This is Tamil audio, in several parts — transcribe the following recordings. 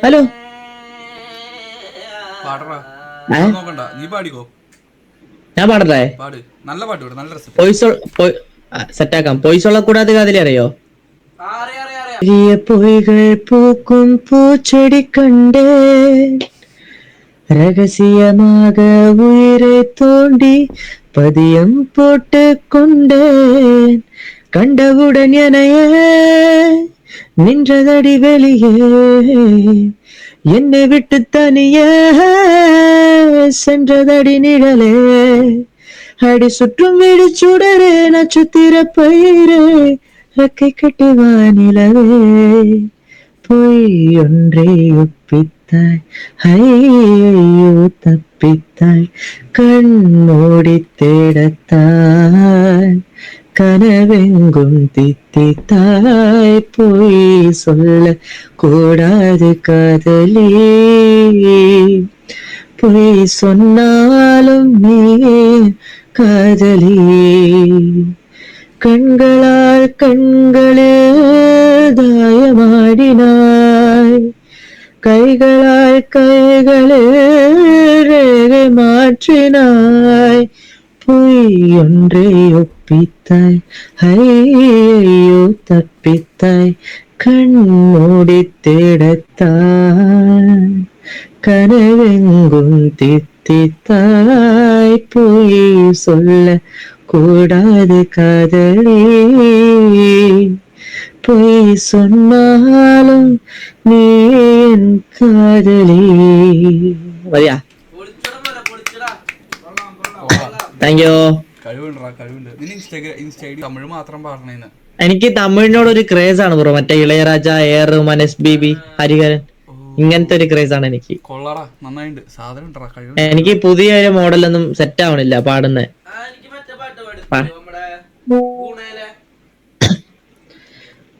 ഹലോ ഞാൻ പാടട്ടെ? വോയിസ് സെറ്റാക്കാം. വോയിസുള്ള കൂടാതെ കാതിലേ അറിയോ? വലിയ പൊയ്കൾ പൂക്കും പൂച്ചെടി കണ്ടേ, ரகசியமாக உயிரை தோண்டி பதியம் போட்டு கொண்டேன். கண்டவுடன் எனையே நின்றதடி வெளியே, என்னை விட்டு தனியே சென்றதடி நிழலே. அடி சுற்றும் வீடு சுடரே, நட்சத்திர பயிரே, ரெக்கை கட்டி வானிலவே. பொய் ஒன்றே ஒப்பித்தாய், ஐயோ தப்பித்தாய், கண்மூடி தேடத்தாய், கனவெங்கும் தித்தித்தாய். பொய் சொல்ல கூடாது காதலி, பொய் சொன்னாலும் நீ காதலி. கண்களால் கண்களே தாயமாடினாய், கைகளால் கைகளே ரேகை மாற்றினாய். பொய் ஒன்றை ஒப்பித்தாய், ஐயோ தப்பித்தாய், கண்மூடி தேடத்தாய், கனவெங்கும் தித்தித்தாய். பொய் சொல்ல கூடாது காதலி, பொய் சொன்னாலும் நீ என் காதலி. മതിയാ? Thank you. എനിക്ക് തമിഴിനോട് ഒരു ക്രേസ് ആണ് ബ്രോ. മറ്റേ ഇളയരാജ, എ.ആർ. റഹ്മാൻ, എസ്.പി.ബി, ഹരിഹരൻ, ഇങ്ങനത്തെ ഒരു ക്രേസ് ആണ് എനിക്ക്. എനിക്ക് പുതിയ ഒരു മോഡലൊന്നും സെറ്റ് ആവണില്ല പാടുന്നേ.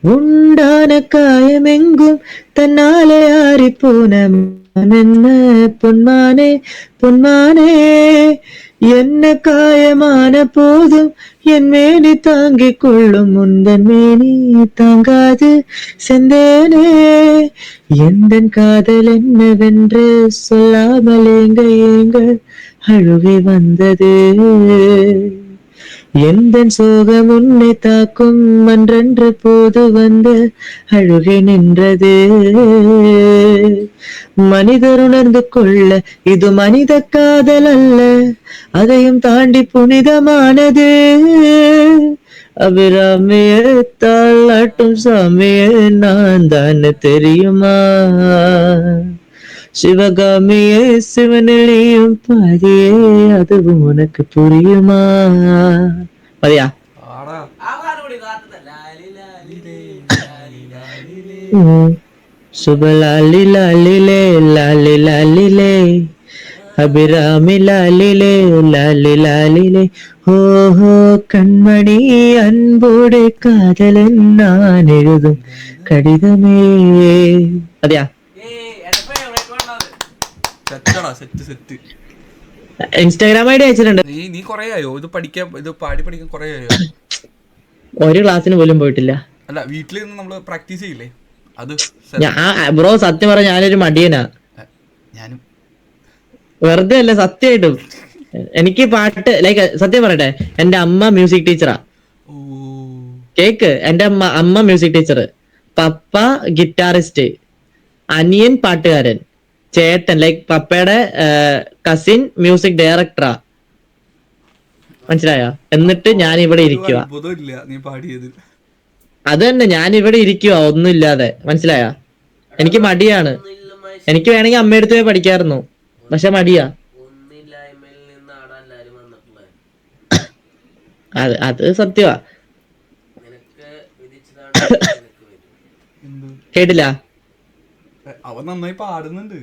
உண்டான காயமெங்கும் தன்னாலே ஆறி போன என்ன பொன்மானே பொன்மானே, என்ன காயமான போதும் என் மேனி தாங்கிக் கொள்ளும், முந்தன் மேனி தாங்காது செந்தேனே. எந்த காதல் என்னவென்று சொல்லாமல் ஏங்க ஏங்க அழுகை வந்தது, எந்த சோகம் உன்னை தாக்கும் அன்றென்று போது வந்த அழுகை நின்றது. மனிதர் உணர்ந்து கொள்ள இது மனித காதல் அல்ல, அதையும் தாண்டி புனிதமானது. அபிராமிய தாளாட்டும் சாமிய நான் தானே தெரியுமா, சிவகாமியே சிவனிலையும் பாதியே அதுவும் உனக்கு புரியுமா? மதியா சுபலாலி லாலிலே லாலி லாலிலே, அபிராமி லாலிலே லாலி லாலிலே. ஓஹோ கண்மணி அன்போடு காதலன் நான் எழுதும் கடிதமே. மதியா ഇൻസ്റ്റാഗ്രാം ഐഡി അയച്ചിട്ടുണ്ട്. നീ കൊറേയോ ഇത് പഠിക്കാൻ, ഇത് പാടി പഠിക്കാൻ കൊറേയോ? ഒരു ക്ലാസ്സിന് പോലും പോയിട്ടില്ല. അല്ല വീട്ടിൽ നിന്ന് നമ്മള് പ്രാക്ടീസ് ചെയ്യില്ലേ? അത് ബ്രോ സത്യം പറഞ്ഞ ഞാനൊരു മടിയനാ. ഞാനും വെറുതെ അല്ല, സത്യമായിട്ടും എനിക്ക് പാട്ട് ലൈക്ക് സത്യം പറയട്ടെ, എന്റെ അമ്മ മ്യൂസിക് ടീച്ചറാ. കേക്ക്, എന്റെ അമ്മ മ്യൂസിക് ടീച്ചർ, പപ്പ ഗിറ്റാറിസ്റ്റ്, അനിയൻ പാട്ടുകാരൻ, ചേട്ടൻ ലൈക്ക് പപ്പയുടെ കസിൻ മ്യൂസിക് ഡയറക്ടറാ. മനസ്സിലായോ? എന്നിട്ട് ഞാൻ ഇവിടെ ഇരിക്കുക. അത് തന്നെ, ഞാൻ ഇവിടെ ഇരിക്കുക ഒന്നുമില്ലാതെ. മനസ്സിലായോ? എനിക്ക് മടിയാണ്. എനിക്ക് വേണമെങ്കിൽ അമ്മയടുത്ത് പോയി പഠിക്കായിരുന്നു, പക്ഷെ മടിയാ. അത് സത്യമാ. കേട്ടില്ല? അവൻ നന്നായി പാടുന്നുണ്ട്.